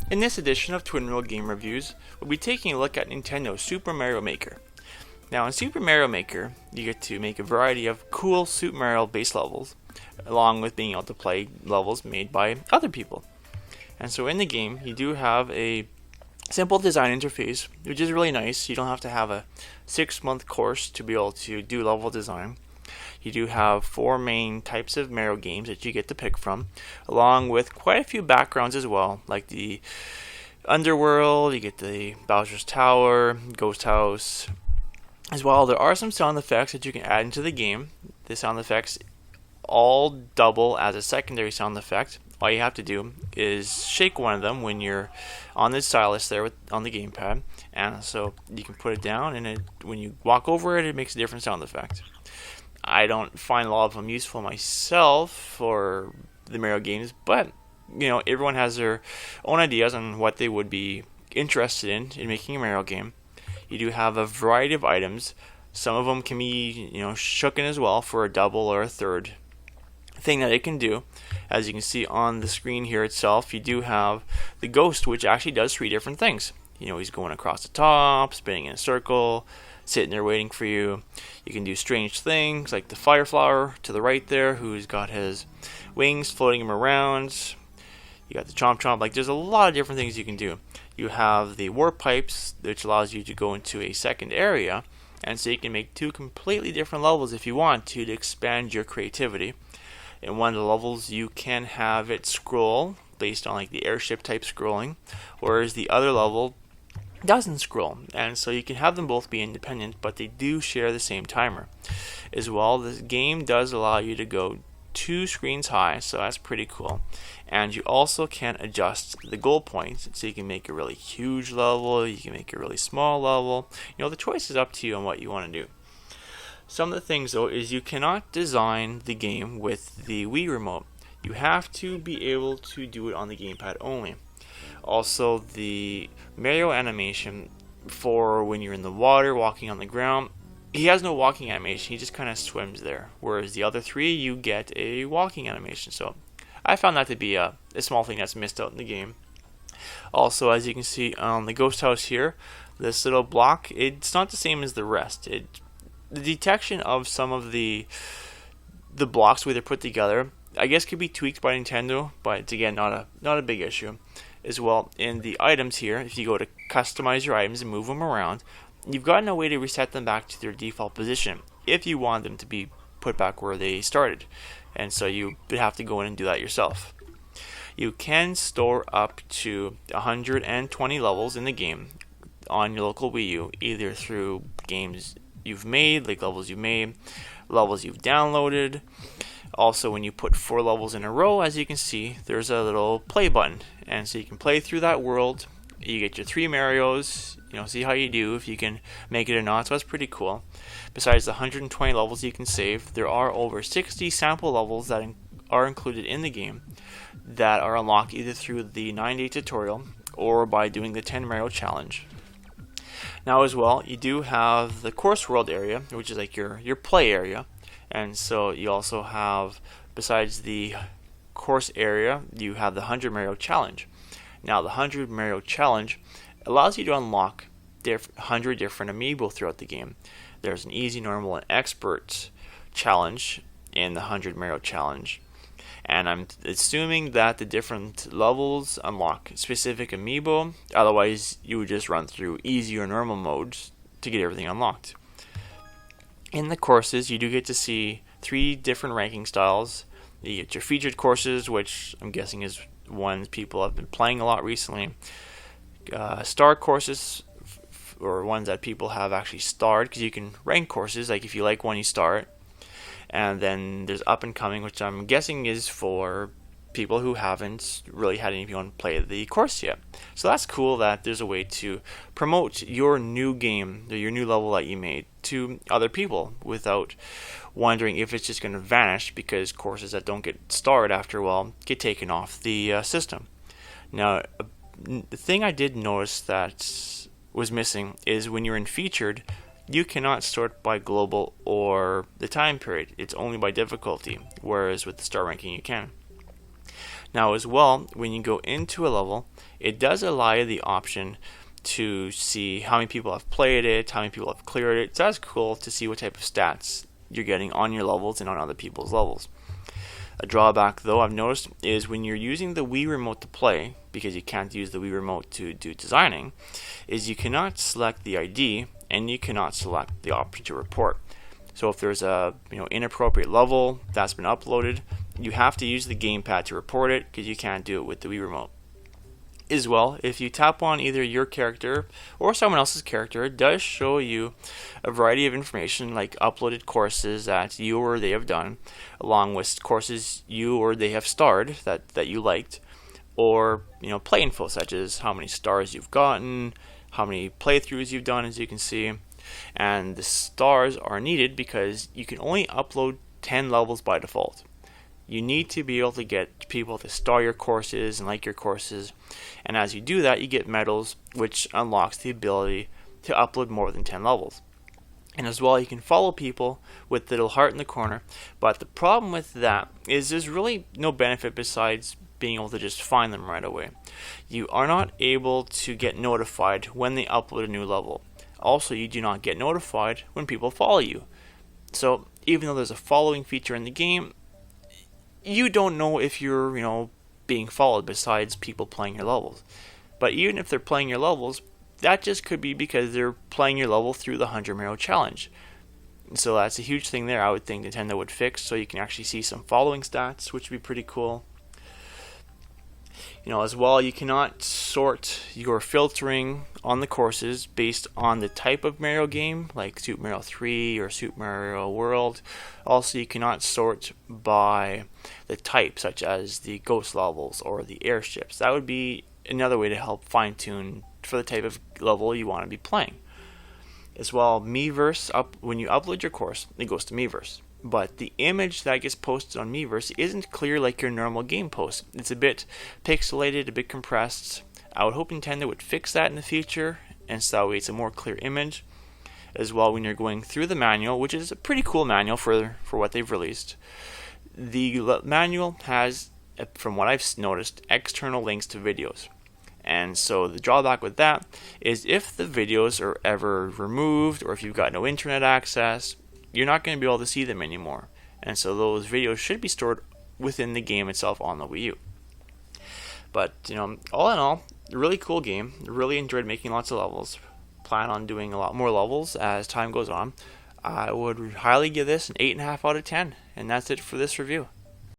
In this edition of Twin Wheel Game Reviews, we'll be taking a look at Nintendo's Super Mario Maker. Now in Super Mario Maker, you get to make a variety of cool Super Mario base levels, along with being able to play levels made by other people. And so in the game, you do have a simple design interface, which is really nice. You don't have to have a 6-month course to be able to do level design. You do have 4 main types of Mario games that you get to pick from, along with quite a few backgrounds as well, like the Underworld, you get the Bowser's Tower, Ghost House. As well, there are some sound effects that you can add into the game. The sound effects all double as a secondary sound effect. All you have to do is shake one of them when you're on the stylus there on the gamepad, and so you can put it down, and when you walk over it, it makes a different sound effect. I don't find a lot of them useful myself for the Mario games, but everyone has their own ideas on what they would be interested in making a Mario game. You do have a variety of items. Some of them can be shooken as well for a double or a third thing that it can do. As you can see on the screen here itself, you do have the Ghost, which actually does 3 different things. He's going across the top, spinning in a circle, sitting there waiting for you. You can do strange things like the Fire Flower to the right there, who's got his wings floating him around. You got the Chomp Chomp. There's a lot of different things you can do. You have the Warp Pipes, which allows you to go into a second area, and so you can make 2 completely different levels if you want to expand your creativity. In one of the levels, you can have it scroll based on the airship type scrolling, whereas the other level doesn't scroll, and so you can have them both be independent, but they do share the same timer. As well, this game does allow you to go 2 screens high, so that's pretty cool. And you also can adjust the goal points, so you can make a really huge level, you can make a really small level. The choice is up to you on what you want to do. Some of the things though is you cannot design the game with the Wii remote. You have to be able to do it on the gamepad only. Also, the Mario animation for when you're in the water, walking on the ground, he has no walking animation, he just kind of swims there. Whereas the other 3, you get a walking animation. So I found that to be a small thing that's missed out in the game. Also, as you can see on the Ghost House here, this little block, it's not the same as the rest. The detection of some of the blocks where they're put together, I guess, could be tweaked by Nintendo, but it's again not a big issue. As well, in the items here, if you go to customize your items and move them around, you've got no way to reset them back to their default position if you want them to be put back where they started, and so you would have to go in and do that yourself. You can store up to 120 levels in the game on your local Wii U, either through games you've made, levels you've made, levels you've downloaded. Also, when you put 4 levels in a row, as you can see, there's a little play button, and so you can play through that world. You get your 3 Marios, see how you do, if you can make it or not, so that's pretty cool. Besides the 120 levels you can save, there are over 60 sample levels that are included in the game that are unlocked either through the 9-day tutorial or by doing the 10 Mario challenge. Now as well, you do have the Course World area, which is your play area. And so you also have, besides the course area, you have the 100 Mario Challenge. Now the 100 Mario Challenge allows you to unlock 100 different amiibo throughout the game. There's an easy, normal, and expert challenge in the 100 Mario Challenge. And I'm assuming that the different levels unlock specific amiibo, otherwise you would just run through easy or normal modes to get everything unlocked. In the courses, you do get to see 3 different ranking styles. You get your featured courses, which I'm guessing is ones people have been playing a lot recently. Star courses, or ones that people have actually starred, because you can rank courses, if you like one, you start. And then there's up and coming, which I'm guessing is for people who haven't really had anyone play the course yet. So that's cool that there's a way to promote your new game, or your new level that you made, to other people without wondering if it's just going to vanish, because courses that don't get starred after a while get taken off the system. Now, the thing I did notice that was missing is when you're in featured, you cannot sort by global or the time period. It's only by difficulty, whereas with the star ranking you can. Now as well, when you go into a level, it does allow you the option to see how many people have played it, how many people have cleared it. So that's cool to see what type of stats you're getting on your levels and on other people's levels. A drawback, though, I've noticed is when you're using the Wii Remote to play, because you can't use the Wii Remote to do designing, is you cannot select the ID and you cannot select the option to report. So if there's a inappropriate level that's been uploaded, you have to use the gamepad to report it because you can't do it with the Wii Remote. As well, if you tap on either your character or someone else's character, it does show you a variety of information like uploaded courses that you or they have done, along with courses you or they have starred that you liked, or play info such as how many stars you've gotten, how many playthroughs you've done, as you can see. And the stars are needed because you can only upload 10 levels by default. You need to be able to get people to star your courses and like your courses, and as you do that, you get medals, which unlocks the ability to upload more than 10 levels. And as well, you can follow people with the little heart in the corner, but the problem with that is there's really no benefit besides being able to just find them right away. You are not able to get notified when they upload a new level. Also, you do not get notified when people follow you. So even though there's a following feature in the game, you don't know if you're, being followed besides people playing your levels. But even if they're playing your levels, that just could be because they're playing your level through the 100 Mario Challenge. So that's a huge thing there I would think Nintendo would fix, so you can actually see some following stats, which would be pretty cool. As well, you cannot sort your filtering on the courses based on the type of Mario game, like Super Mario 3 or Super Mario World. Also, you cannot sort by the type, such as the ghost levels or the airships. That would be another way to help fine-tune for the type of level you want to be playing. As well, Miiverse, when you upload your course, it goes to Miiverse. But the image that gets posted on Miiverse isn't clear like your normal game post. It's a bit pixelated, a bit compressed. I would hope Nintendo would fix that in the future, and so that way it's a more clear image. As well, when you're going through the manual, which is a pretty cool manual for what they've released, the manual has, from what I've noticed, external links to videos. And so the drawback with that is if the videos are ever removed, or if you've got no internet access, you're not going to be able to see them anymore. And so those videos should be stored within the game itself on the Wii U. But, all in all, a really cool game. Really enjoyed making lots of levels. Plan on doing a lot more levels as time goes on. I would highly give this an 8.5 out of 10. And that's it for this review.